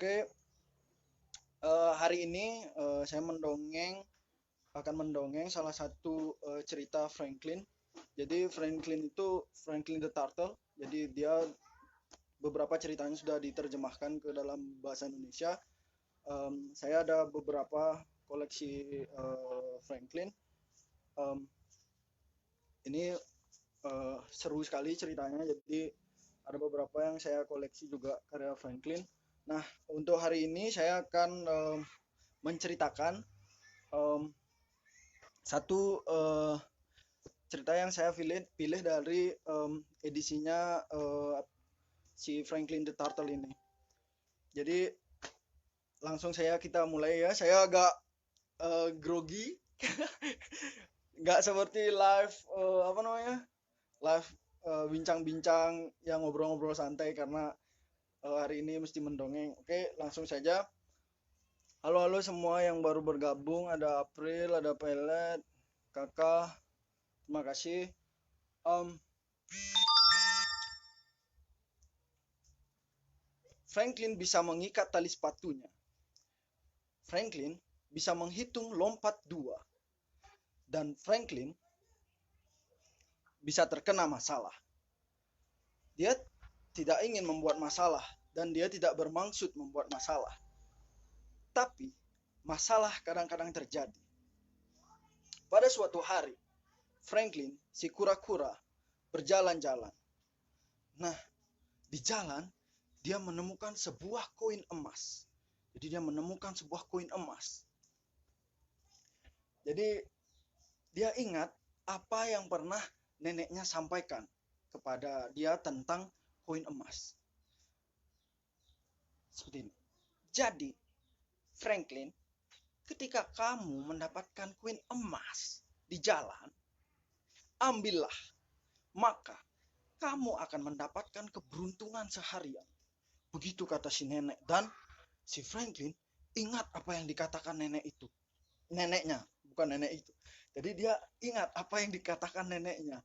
Oke, hari ini saya akan mendongeng salah satu cerita Franklin. Jadi Franklin itu Franklin the Turtle. Jadi dia beberapa ceritanya sudah diterjemahkan ke dalam bahasa Indonesia. Saya ada beberapa koleksi Franklin. Em, ini seru sekali ceritanya. Jadi ada beberapa yang saya koleksi juga karya Franklin. Nah, untuk hari ini saya akan menceritakan em, satu cerita yang saya pilih dari edisinya si Franklin the Turtle ini. Jadi langsung kita mulai ya. Saya agak grogi, nggak seperti live apa namanya live bincang-bincang yang ngobrol-ngobrol santai karena hari ini mesti mendongeng. Oke, langsung saja. Halo halo semua yang baru bergabung, ada April, ada Pelet, Kakak, terima kasih. Um, Franklin bisa mengikat tali sepatunya. Franklin bisa menghitung lompat dua. Dan Franklin bisa terkena masalah. Dia tidak ingin membuat masalah dan dia tidak bermaksud membuat masalah. Tapi masalah kadang-kadang terjadi. Pada suatu hari, Franklin, si kura-kura, berjalan-jalan. Nah, di jalan dia menemukan sebuah koin emas. Jadi dia menemukan sebuah koin emas. Jadi dia ingat apa yang pernah neneknya sampaikan kepada dia tentang koin emas. Seperti ini. Jadi, Franklin, ketika kamu mendapatkan koin emas di jalan, ambillah. Maka kamu akan mendapatkan keberuntungan seharian. Begitu kata si nenek. Dan si Franklin ingat apa yang dikatakan nenek itu. Neneknya, bukan nenek itu. Jadi dia ingat apa yang dikatakan neneknya.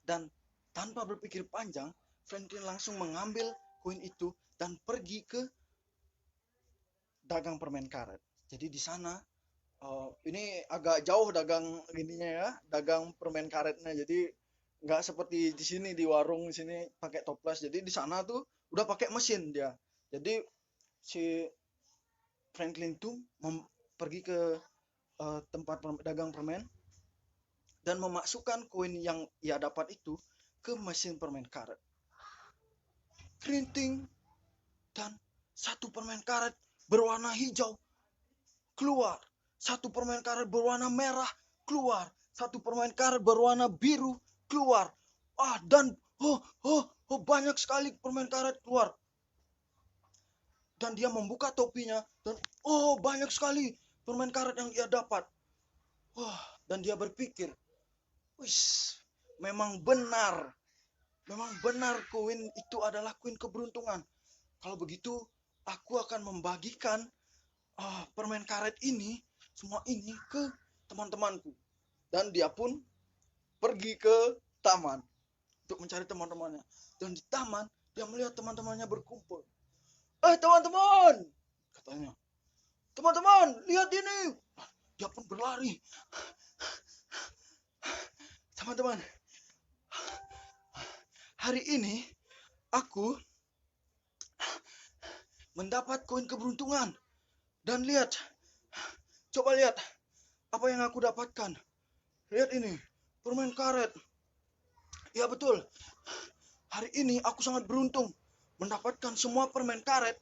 Dan tanpa berpikir panjang, Franklin langsung mengambil koin itu dan pergi ke dagang permen karet. Jadi di sana ini agak jauh dagang ininya ya, dagang permen karetnya. Jadi nggak seperti di sini di warung sini pakai toples. Jadi di sana tuh udah pakai mesin dia. Jadi si Franklin tuh pergi ke tempat dagang permen dan memasukkan koin yang ia dapat itu ke mesin permen karet. Kerinting, dan satu permen karet berwarna hijau keluar, satu permen karet berwarna merah keluar, satu permen karet berwarna biru keluar. Dan banyak sekali permen karet keluar. Dan dia membuka topinya dan banyak sekali permen karet yang ia dapat. Dan dia berpikir, wis, memang benar. Memang benar koin itu adalah koin keberuntungan. Kalau begitu, aku akan membagikan permen karet ini, semua ini ke teman-temanku. Dan dia pun pergi ke taman untuk mencari teman-temannya. Dan di taman, dia melihat teman-temannya berkumpul. Teman-teman, katanya. Teman-teman, lihat ini. Dia pun berlari. Teman-teman, hari ini aku mendapat koin keberuntungan. Dan lihat, coba lihat apa yang aku dapatkan. Lihat ini, permen karet. Ya betul, hari ini aku sangat beruntung mendapatkan semua permen karet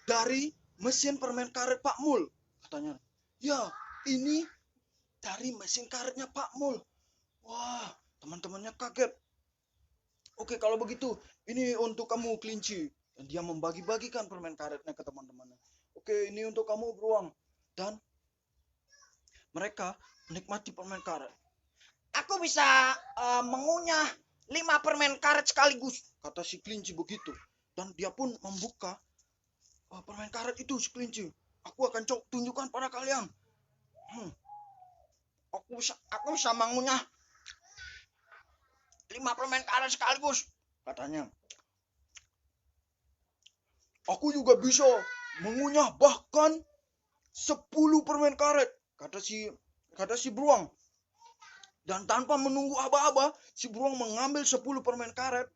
dari mesin permen karet Pak Mul, katanya. Ya, ini dari mesin karetnya Pak Mul. Wah, teman-temannya kaget. Oke, kalau begitu, ini untuk kamu kelinci. Dan dia membagi-bagikan permen karetnya ke teman-temannya. Oke, ini untuk kamu beruang. Dan mereka menikmati permen karet. Aku bisa mengunyah 5 permen karet sekaligus, kata si kelinci begitu. Dan dia pun membuka permen karet itu si kelinci. Aku akan tunjukkan pada kalian. Aku bisa mengunyah 5 permen karet sekaligus, katanya. Aku juga bisa mengunyah bahkan 10 permen karet, kata si beruang. Dan tanpa menunggu aba-aba, si beruang mengambil 10 permen karet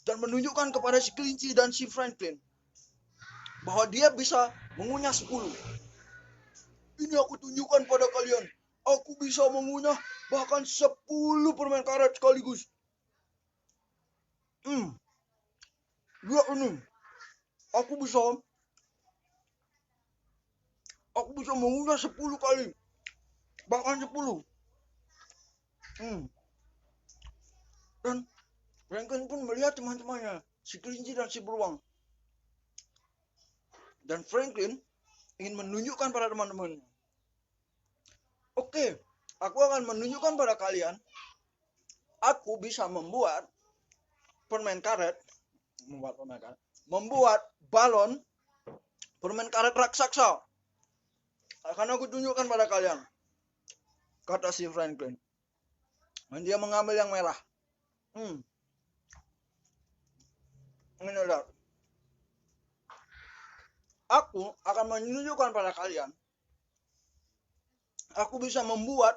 dan menunjukkan kepada si kelinci dan si Franklin bahwa dia bisa mengunyah 10. Ini aku tunjukkan pada kalian. Aku bisa mengunyah bahkan 10 permen karet sekaligus. Lihat ini. Aku bisa mengunyah 10 kali. Bahkan 10. Dan Franklin pun melihat teman-temannya, si kelinci dan si beruang. Dan Franklin ingin menunjukkan pada teman-temannya. Oke, aku akan menunjukkan pada kalian, aku bisa membuat permen karet, membuat balon permen karet raksasa. Akan aku tunjukkan pada kalian, kata si Franklin. Dan dia mengambil yang merah. Ini lihat. Aku akan menunjukkan pada kalian, aku bisa membuat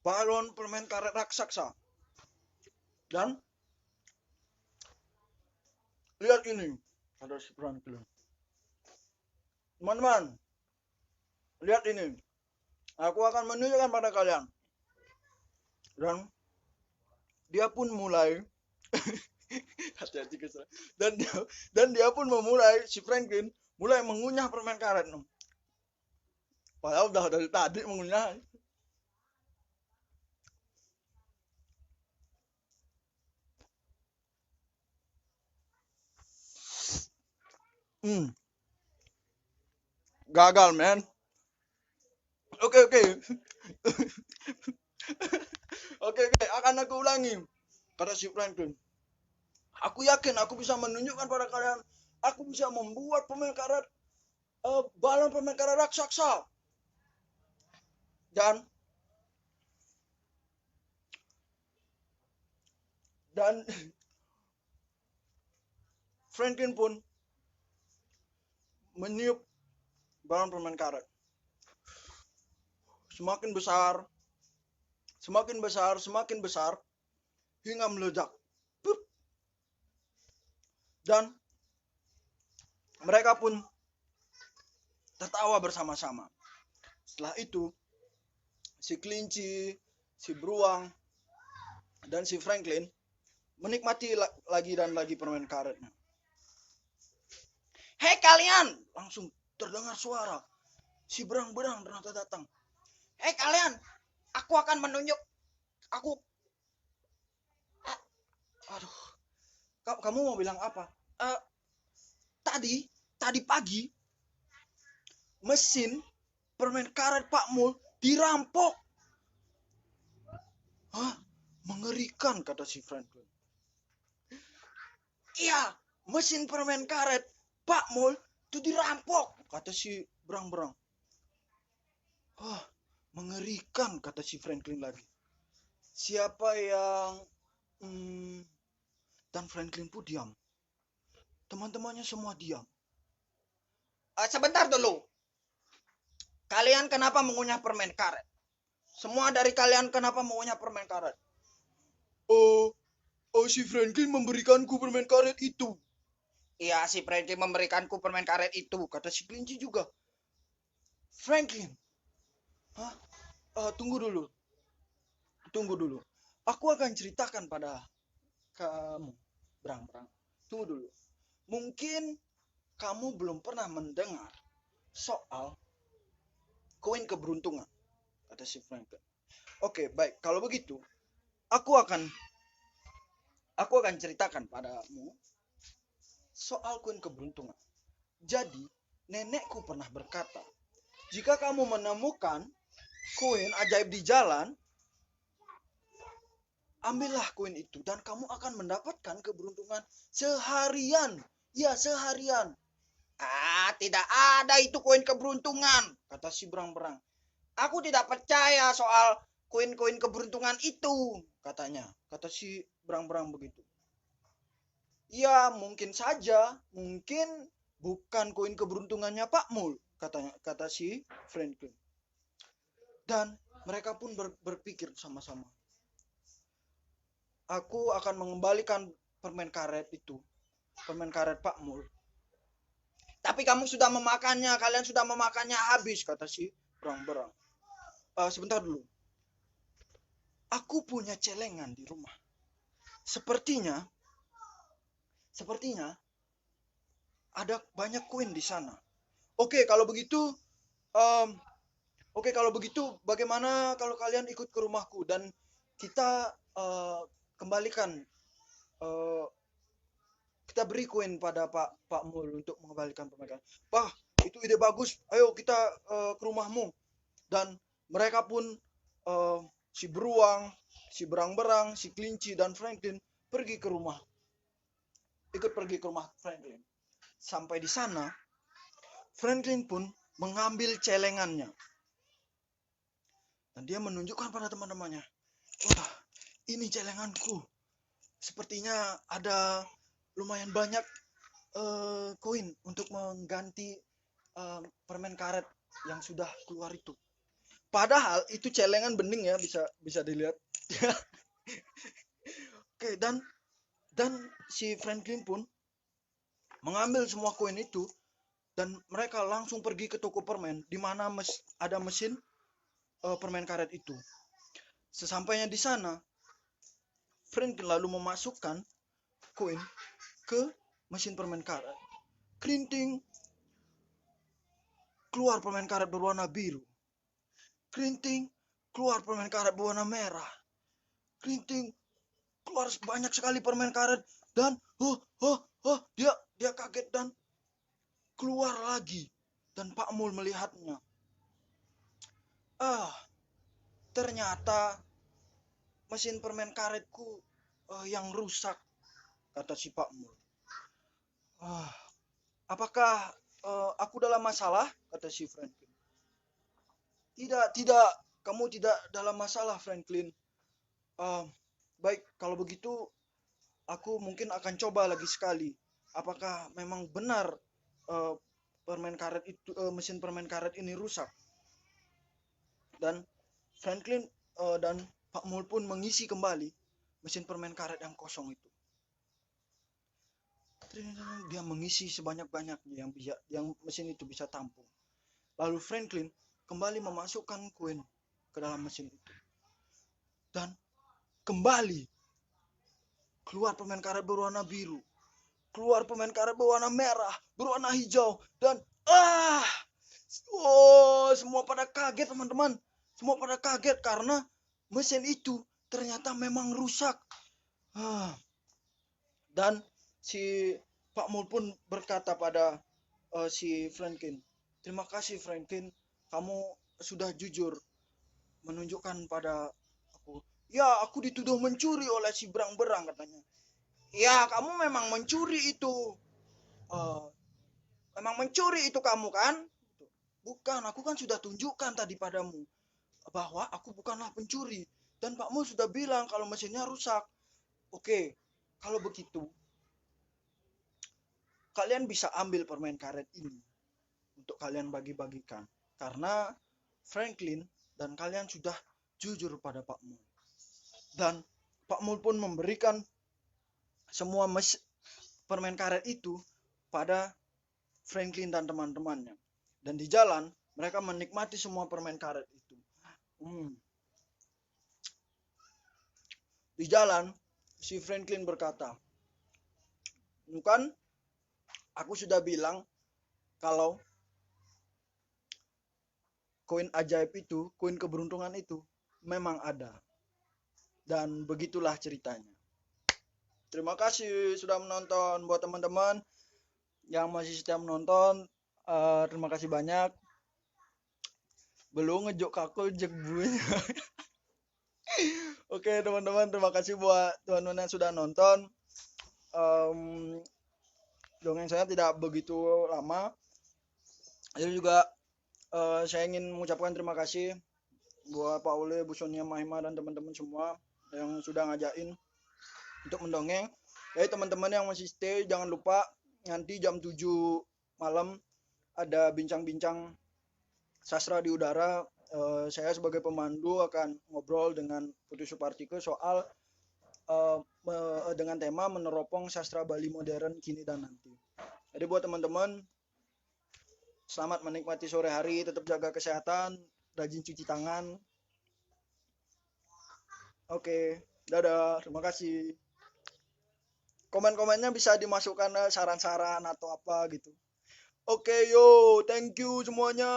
balon permen karet raksasa. Dan lihat ini, kata si Franklin. Teman-teman, lihat ini. Aku akan menunjukkan pada kalian. Dan dia pun mulai hati-hati dan dia pun memulai, si Franklin mulai mengunyah permen karet. Padahal udah dari tadi mengunyah. Gagal, man. Oke. Oke, akan aku ulangi, kata si Franklin. Aku yakin aku bisa menunjukkan pada kalian, aku bisa membuat permen karet, balon permen karet raksasa. Dan Franklin pun meniup balon permen karet. Semakin besar, hingga meledak. Dan mereka pun tertawa bersama-sama. Setelah itu, si kelinci, si beruang, dan si Franklin menikmati lagi dan lagi permen karetnya. Hei kalian! Langsung terdengar suara. Si berang-berang ternyata datang. Hei kalian! Aku akan menunjuk. Aduh. Kamu mau bilang apa? Tadi pagi mesin permen karet Pak Mul dirampok. Hah? Mengerikan, kata si Franklin. Iya, mesin permen karet Pak Mul itu dirampok, kata si berang-berang. Mengerikan, kata si Franklin lagi. Siapa yang... Dan Franklin pun diam. Teman-temannya semua diam. Sebentar dulu. Kalian kenapa mengunyah permen karet? Semua dari kalian kenapa mengunyah permen karet? Si Franklin memberikanku permen karet itu. Iya, si Franklin memberikanku permen karet itu, kata si kelinci juga. Franklin. Tunggu dulu. Aku akan ceritakan pada kamu, berang-berang. Tunggu dulu. Mungkin kamu belum pernah mendengar soal koin keberuntungan, kata si Franklin. Oke, baik. Kalau begitu, aku akan ceritakan padamu soal koin keberuntungan. Jadi, nenekku pernah berkata, jika kamu menemukan koin ajaib di jalan, ambillah koin itu dan kamu akan mendapatkan keberuntungan seharian. Ya, seharian. Tidak ada itu koin keberuntungan, kata si berang-berang. Aku tidak percaya soal koin-koin keberuntungan itu, katanya. Kata si berang-berang begitu. Ya mungkin saja, mungkin bukan koin keberuntungannya Pak Mul, kata si Franklin. Dan mereka pun berpikir sama-sama. Aku akan mengembalikan permen karet itu, permen karet Pak Mul. Tapi kamu sudah memakannya, kalian sudah memakannya habis, kata si berang-berang. Sebentar dulu. Aku punya celengan di rumah. Sepertinya ada banyak koin di sana. Oke, kalau begitu, um, bagaimana kalau kalian ikut ke rumahku dan kita kembalikan, uh, kita beri koin pada Pak Mul untuk mengembalikan permen. Pak, itu ide bagus. Ayo kita ke rumahmu. Dan mereka pun, si beruang, si berang-berang, si kelinci dan Franklin pergi ke rumah, ikut pergi ke rumah Franklin. Sampai di sana, Franklin pun mengambil celengannya dan dia menunjukkan pada teman-temannya, wah, ini celenganku. Sepertinya ada lumayan banyak koin untuk mengganti permen karet yang sudah keluar itu. Padahal itu celengan bening ya, bisa dilihat. Oke, dan si Franklin pun mengambil semua koin itu dan mereka langsung pergi ke toko permen di mana ada mesin permen karet itu. Sesampainya di sana, Franklin lalu memasukkan koin ke mesin permen karet. Kerinting, keluar permen karet berwarna biru. Kerinting, keluar permen karet berwarna merah. Kerinting, keluar banyak sekali permen karet dan dia kaget dan keluar lagi. Dan Pak Mul melihatnya. Ternyata mesin permen karetku yang rusak, kata si Pak Mul. Apakah aku dalam masalah, kata si Franklin. Tidak, kamu tidak dalam masalah, Franklin. Baik, kalau begitu aku mungkin akan coba lagi sekali. Apakah memang benar permen karet itu, mesin permen karet ini rusak? Dan Franklin dan Pak Mul pun mengisi kembali mesin permen karet yang kosong itu. Dia mengisi sebanyak-banyaknya yang mesin itu bisa tampung. Lalu Franklin kembali memasukkan koin ke dalam mesin itu. Dan kembali keluar permen karet berwarna biru, keluar permen karet berwarna merah, berwarna hijau, dan semua pada kaget, teman-teman. Semua pada kaget karena mesin itu ternyata memang rusak. Dan si Pak Mul pun berkata pada si Franklin, terima kasih Franklin, kamu sudah jujur menunjukkan pada aku. Ya, aku dituduh mencuri oleh si berang-berang, katanya. Ya, kamu memang mencuri itu. Memang mencuri itu kamu kan? Bukan, aku kan sudah tunjukkan tadi padamu bahwa aku bukanlah pencuri. Dan Pak Mul sudah bilang kalau mesinnya rusak. Oke, kalau begitu kalian bisa ambil permen karet ini untuk kalian bagi-bagikan. Karena Franklin dan kalian sudah jujur pada Pak Mul. Dan Pak Mul pun memberikan semua permen karet itu pada Franklin dan teman-temannya. Dan di jalan mereka menikmati semua permen karet itu. Di jalan si Franklin berkata, bukan, aku sudah bilang kalau koin ajaib itu, koin keberuntungan itu memang ada. Dan begitulah ceritanya. Terima kasih sudah menonton. Buat teman-teman yang masih setia menonton, terima kasih banyak. Belum ngejok aku jegbunya. Oke teman-teman, terima kasih buat teman-teman yang sudah nonton. Dongeng saya tidak begitu lama. Jadi juga saya ingin mengucapkan terima kasih buat Pak Ule, Bu Sonia, Mahima, dan teman-teman semua yang sudah ngajakin untuk mendongeng. Jadi teman-teman yang masih stay jangan lupa nanti jam 7 malam ada bincang-bincang sastra di udara. Saya sebagai pemandu akan ngobrol dengan Putri Supartike soal dengan tema meneropong sastra Bali modern kini dan nanti. Jadi buat teman-teman, selamat menikmati sore hari, tetap jaga kesehatan, rajin cuci tangan. Oke, dadah, terima kasih. Komen-komennya bisa dimasukkan saran-saran atau apa gitu. Oke, yo, thank you semuanya.